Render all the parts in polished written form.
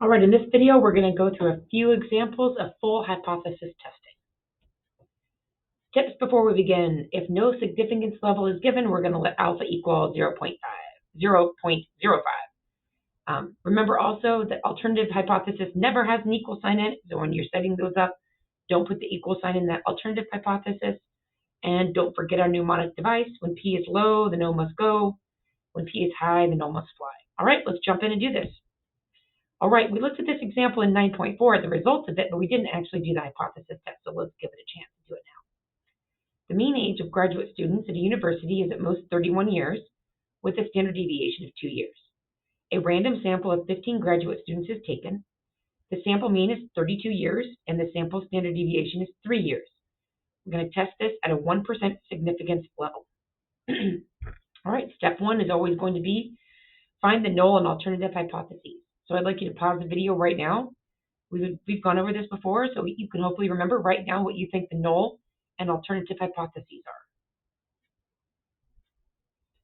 All right, in this video, we're going to go through a few examples of full hypothesis testing. Tips before we begin. If no significance level is given, we're going to let alpha equal 0.05. Remember also that alternative hypothesis never has an equal sign in it. So when you're setting those up, don't put the equal sign in that alternative hypothesis. And don't forget our mnemonic device. When P is low, the null must go. When P is high, the null must fly. All right, let's jump in and do this. All right, we looked at this example in 9.4, the results of it, but we didn't actually do the hypothesis test, so let's give it a chance to do it now. The mean age of graduate students at a university is at most 31 years, with a standard deviation of 2 years. A random sample of 15 graduate students is taken. The sample mean is 32 years, and the sample standard deviation is 3 years. We're going to test this at a 1% significance level. All right, step 1 is always going to be find the null and alternative hypotheses. So I'd like you to pause the video right now. We've gone over this before, so you can hopefully remember right now what you think the null and alternative hypotheses are.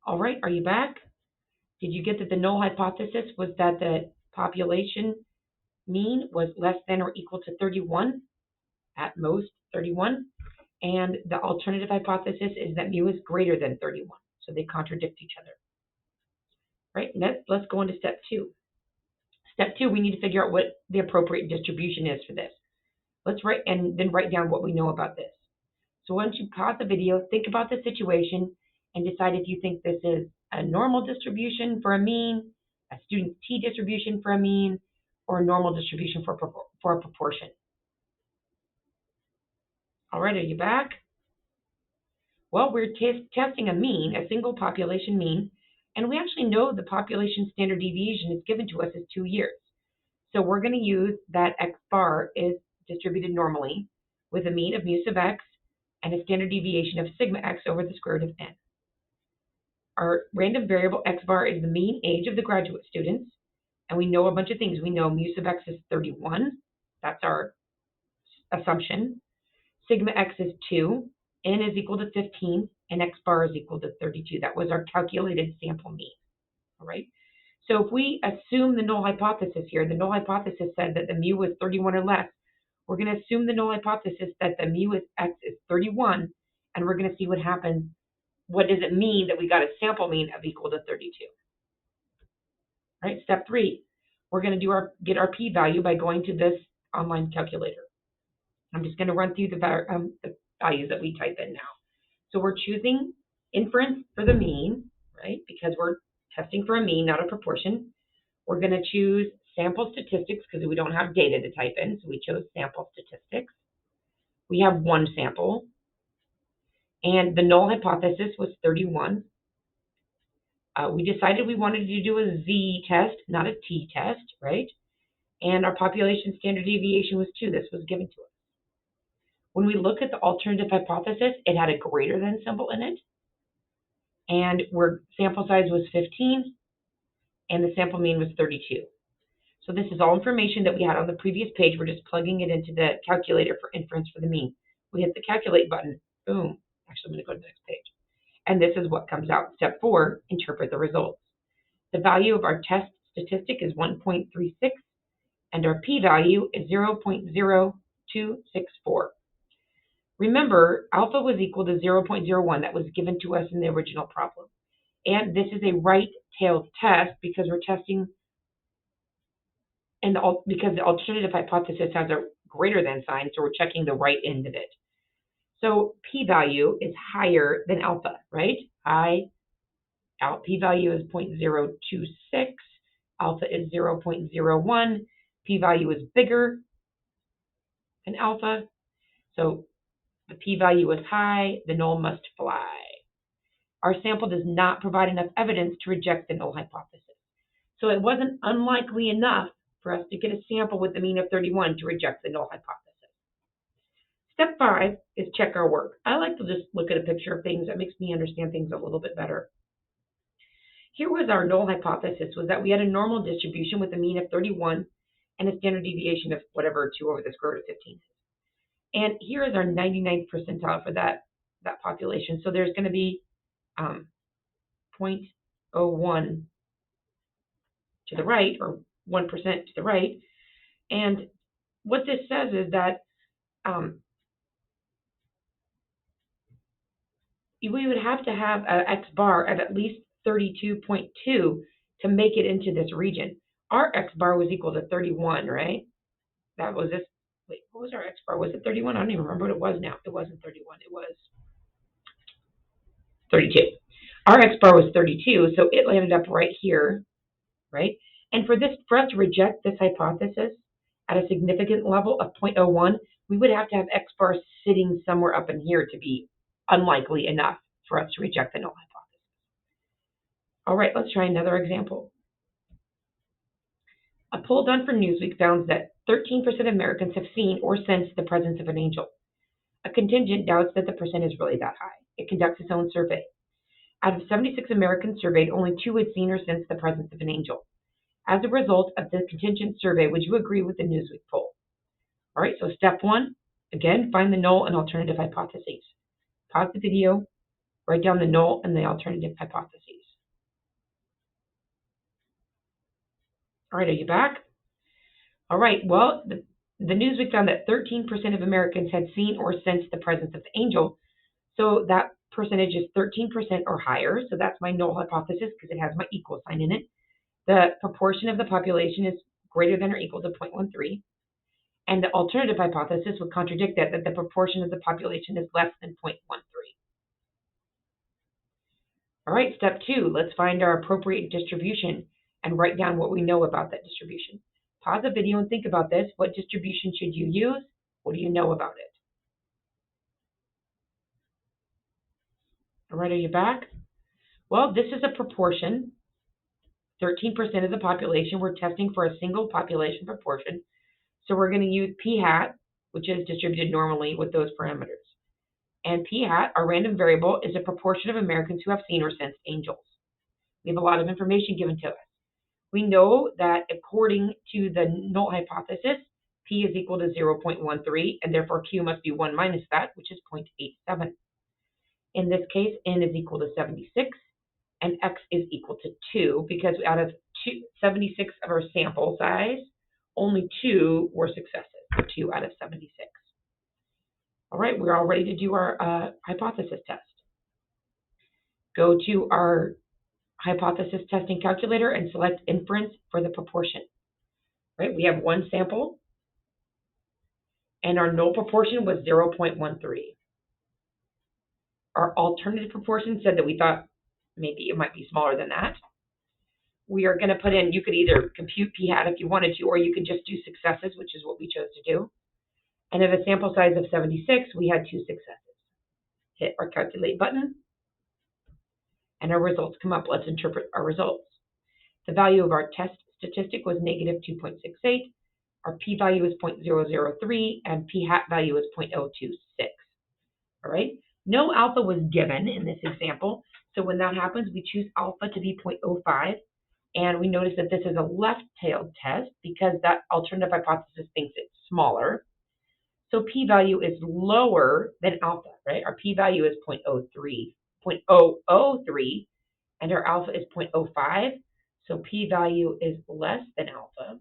All right, are you back? Did you get that the null hypothesis was that the population mean was less than or equal to 31, at most 31, and the alternative hypothesis is that mu is greater than 31, so they contradict each other. Right, next, let's go into step 2. Step 2, we need to figure out what the appropriate distribution is for this. Let's write down what we know about this. So once you pause the video, think about the situation and decide if you think this is a normal distribution for a mean, a student's t-distribution for a mean, or a normal distribution for a proportion. All right, are you back? Well, we're testing a mean, a single population mean, and we actually know the population standard deviation is given to us as 2 years. So we're going to use that x bar is distributed normally with a mean of mu sub x and a standard deviation of sigma x over the square root of n. Our random variable x bar is the mean age of the graduate students, and we know a bunch of things. We know mu sub x is 31. That's our assumption. Sigma x is 2, n is equal to 15, and x bar is equal to 32. That was our calculated sample mean. All right. So if we assume the null hypothesis here, the null hypothesis said that the mu was 31 or less. We're going to assume the null hypothesis that the mu is x is 31, and we're going to see what happens. What does it mean that we got a sample mean of equal to 32? All right, step 3. We're going to get our p-value by going to this online calculator. I'm just going to run through the values that we type in now. So we're choosing inference for the mean, right? Because we're testing for a mean, not a proportion. We're going to choose sample statistics because we don't have data to type in, so we chose sample statistics. We have one sample, and the null hypothesis was 31. We decided we wanted to do a z-test, not a t-test, right? And our population standard deviation was 2. This was given to us. When we look at the alternative hypothesis, it had a greater than symbol in it, and sample size was 15, and the sample mean was 32. So this is all information that we had on the previous page. We're just plugging it into the calculator for inference for the mean. We hit the calculate button, boom. Actually, I'm going to go to the next page. And this is what comes out. Step 4, interpret the results. The value of our test statistic is 1.36, and our p-value is 0.0264. Remember, alpha was equal to 0.01. That was given to us in the original problem. And this is a right-tailed test because we're testing, because the alternative hypothesis has a greater than sign, so we're checking the right end of it. So p-value is higher than alpha, right? P-value is 0.026, alpha is 0.01, p-value is bigger than alpha, so the p-value is high, the null must fly. Our sample does not provide enough evidence to reject the null hypothesis. So it wasn't unlikely enough for us to get a sample with the mean of 31 to reject the null hypothesis. Step 5 is check our work. I like to just look at a picture of things. That makes me understand things a little bit better. Here was our null hypothesis, was that we had a normal distribution with a mean of 31 and a standard deviation of whatever 2 over the square root of 15. And here is our 99th percentile for that population. So there's going to be 0.01 to the right, or 1% to the right, And what this says is that we would have to have an X bar of at least 32.2 to make it into this region. Our X bar was equal to 31, right? That was this. Wait, what was our X bar? Was it 31? I don't even remember what it was now. It wasn't 31. It was 32. Our X bar was 32, so it landed up right here, right? And for us to reject this hypothesis at a significant level of 0.01, we would have to have X bar sitting somewhere up in here to be unlikely enough for us to reject the null hypothesis. All right, let's try another example. A poll done for Newsweek found that 13% of Americans have seen or sensed the presence of an angel. A contingent doubts that the percent is really that high. It conducts its own survey. Out of 76 Americans surveyed, only 2 had seen or sensed the presence of an angel. As a result of the contingent survey, would you agree with the Newsweek poll? All right, so step 1, again, find the null and alternative hypotheses. Pause the video, write down the null and the alternative hypotheses. All right, are you back? All right, well, the Newsweek found that 13% of Americans had seen or sensed the presence of the angel. So that percentage is 13% or higher. So that's my null hypothesis because it has my equal sign in it. The proportion of the population is greater than or equal to 0.13. And the alternative hypothesis would contradict that the proportion of the population is less than 0.13. All right, step 2, let's find our appropriate distribution and write down what we know about that distribution. Pause the video and think about this. What distribution should you use? What do you know about it? All right, are you back? Well, this is a proportion. 13% of the population. We're testing for a single population proportion. So we're going to use p hat, which is distributed normally with those parameters. And p hat, our random variable, is a proportion of Americans who have seen or sensed angels. We have a lot of information given to us. We know that according to the null hypothesis, p is equal to 0.13, and therefore q must be 1 minus that, which is 0.87. In this case, n is equal to 76, and x is equal to 2, because out of 76 of our sample size, only 2 were successes, so 2 out of 76. All right, we're all ready to do our hypothesis test. Go to our hypothesis testing calculator and select inference for the proportion. Right, we have one sample, and our null proportion was 0.13. Our alternative proportion said that we thought maybe it might be smaller than that. We are going to put in, you could either compute p hat if you wanted to, or you could just do successes, which is what we chose to do. And at a sample size of 76, we had 2 successes. Hit our calculate button, and our results come up. Let's interpret our results. The value of our test statistic was negative 2.68. Our p-value is 0.003, and p-hat value is 0.026. All right? No alpha was given in this example, so when that happens, we choose alpha to be 0.05, and we notice that this is a left-tailed test because that alternative hypothesis thinks it's smaller. So p-value is lower than alpha, right? Our p-value is 0.03, and our alpha is 0.05. So p-value is less than alpha.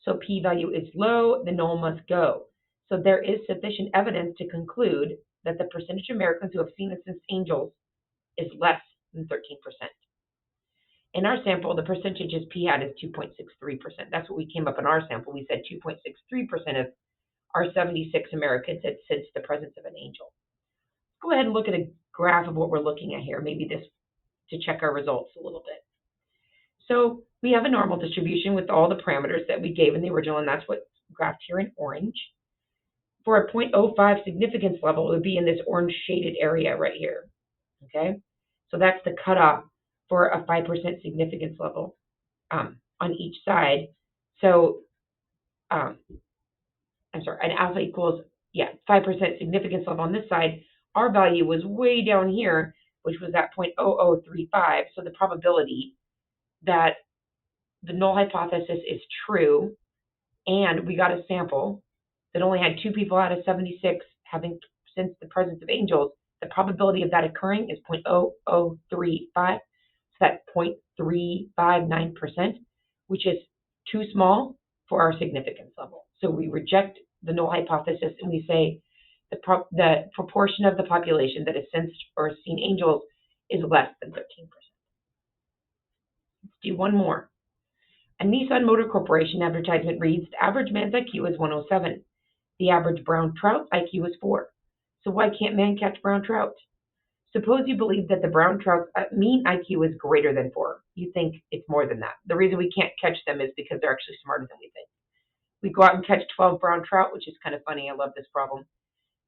So p-value is low, the null must go. So there is sufficient evidence to conclude that the percentage of Americans who have seen and sensed angels is less than 13%. In our sample, the percentage is p hat is 2.63%. That's what we came up in our sample. We said 2.63% of our 76 Americans had sensed the presence of an angel. Go ahead and look at a graph of what we're looking at here, maybe this to check our results a little bit. So we have a normal distribution with all the parameters that we gave in the original, and that's what's graphed here in orange. For a 0.05 significance level, it would be in this orange shaded area right here. Okay, so that's the cutoff for a 5% significance level on each side. So, I'm sorry, an alpha equals, 5% significance level on this side. Our value was way down here, which was at 0.0035. So the probability that the null hypothesis is true, and we got a sample that only had 2 people out of 76 having sensed the presence of angels, the probability of that occurring is 0.0035. So that's 0.359%, which is too small for our significance level. So we reject the null hypothesis and we say the proportion of the population that has sensed or seen angels is less than 13%. Let's do one more. A Nissan Motor Corporation advertisement reads, the average man's IQ is 107. The average brown trout IQ is 4. So why can't man catch brown trout? Suppose you believe that the brown trout's mean IQ is greater than 4. You think it's more than that. The reason we can't catch them is because they're actually smarter than we think. We go out and catch 12 brown trout, which is kind of funny. I love this problem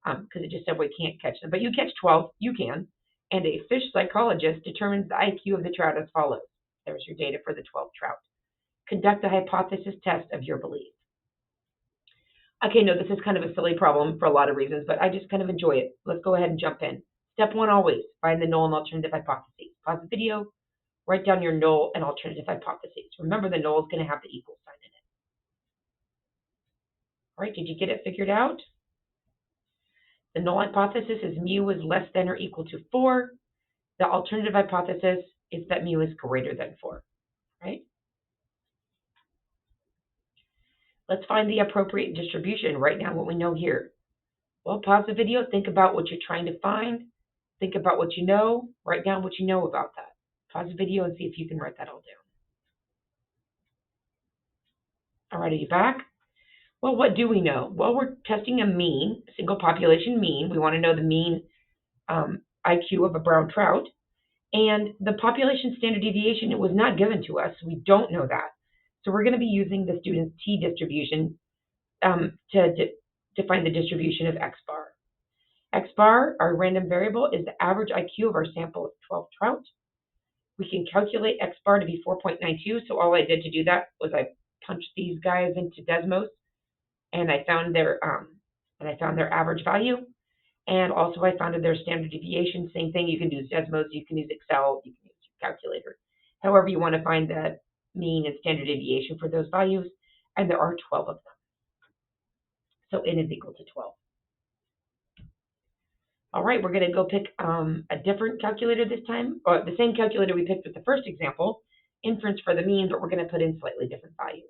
because it just said we can't catch them. But you catch 12, you can. And a fish psychologist determines the IQ of the trout as follows. There's your data for the 12 trout. Conduct a hypothesis test of your belief. Okay, no, this is kind of a silly problem for a lot of reasons, but I just kind of enjoy it. Let's go ahead and jump in. Step 1, always find the null and alternative hypotheses. Pause the video, write down your null and alternative hypotheses. Remember, the null is going to have the equal sign in it. All right, did you get it figured out? The null hypothesis is mu is less than or equal to 4. The alternative hypothesis is that mu is greater than 4, right? Let's find the appropriate distribution. Write down what we know here. Well, pause the video, think about what you're trying to find, think about what you know, write down what you know about that. Pause the video and see if you can write that all down. All right, are you back? Well, what do we know? Well, we're testing a mean, a single population mean. We want to know the mean IQ of a brown trout. And the population standard deviation, it was not given to us. We don't know that. So we're going to be using the student's t-distribution to find the distribution of x bar. X bar, our random variable, is the average IQ of our sample of 12 trout. We can calculate x bar to be 4.92. So all I did to do that was I punched these guys into Desmos, and I found their average value. And also I found their standard deviation. Same thing. You can use Desmos, you can use Excel, you can use your calculator. However you want to find the mean and standard deviation for those values, and there are 12 of them. So n is equal to 12. All right, we're going to go pick a different calculator this time, or the same calculator we picked with the first example, inference for the mean, but we're going to put in slightly different values.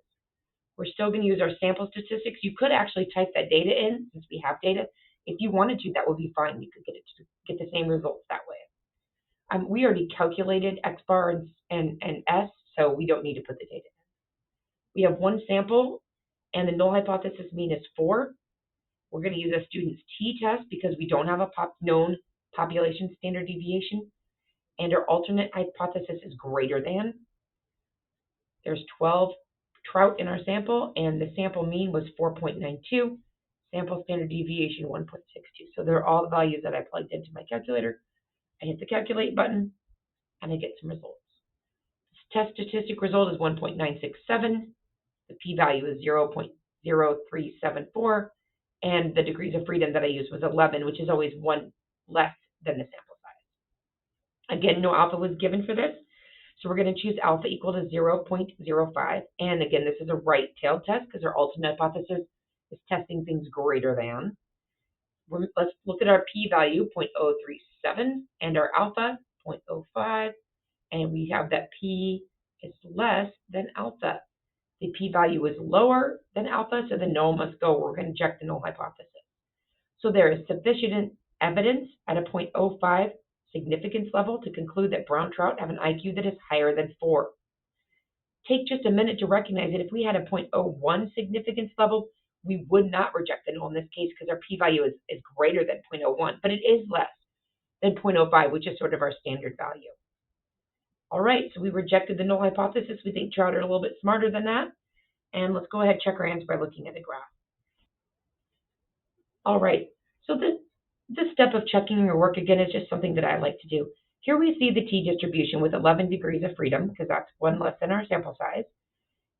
We're still going to use our sample statistics. You could actually type that data in since we have data. If you wanted to, that would be fine. You could get the same results that way. We already calculated x bar and s, so we don't need to put the data in. We have one sample, and the null hypothesis mean is 4. We're going to use a student's t-test because we don't have a known population standard deviation, and our alternate hypothesis is greater than. There's 12 trout in our sample, and the sample mean was 4.92. Sample standard deviation 1.62. So they're all the values that I plugged into my calculator. I hit the calculate button, and I get some results. This test statistic result is 1.967. The p-value is 0.0374. And the degrees of freedom that I used was 11, which is always 1 less than the sample size. Again, no alpha was given for this. So we're going to choose alpha equal to 0.05. And again, this is a right-tailed test because our alternate hypothesis is testing things greater than. Let's look at our p-value, 0.037, and our alpha, 0.05. And we have that p is less than alpha. The p-value is lower than alpha, so the null must go. We're going to reject the null hypothesis. So there is sufficient evidence at a 0.05 significance level to conclude that brown trout have an IQ that is higher than 4. Take just a minute to recognize that if we had a 0.01 significance level, we would not reject the null in this case because our p-value is greater than 0.01, but it is less than 0.05, which is sort of our standard value. All right, so we rejected the null hypothesis. We think trout are a little bit smarter than that. And let's go ahead and check our answer by looking at the graph. All right, so this step of checking your work, again, is just something that I like to do. Here we see the t-distribution with 11 degrees of freedom, because that's 1 less than our sample size.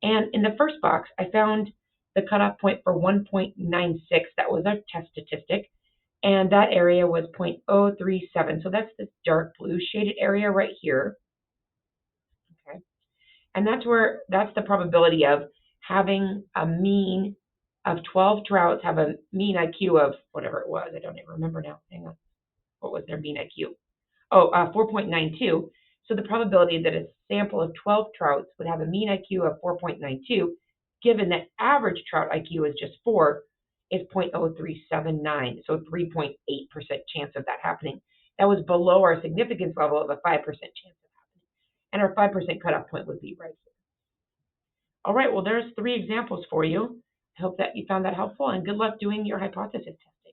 And in the first box, I found the cutoff point for 1.96. That was our test statistic. And that area was 0.037. So that's this dark blue shaded area right here. Okay. And that's the probability of having a mean of 12 trouts have a mean IQ of whatever it was. I don't even remember now. Hang on. What was their mean IQ? Oh, 4.92. So the probability that a sample of 12 trouts would have a mean IQ of 4.92, given that average trout IQ is just 4, is 0.0379, so 3.8% chance of that happening. That was below our significance level of a 5% chance of happening. And our 5% cutoff point would be right here. All right, well, there's 3 examples for you. I hope that you found that helpful, and good luck doing your hypothesis test.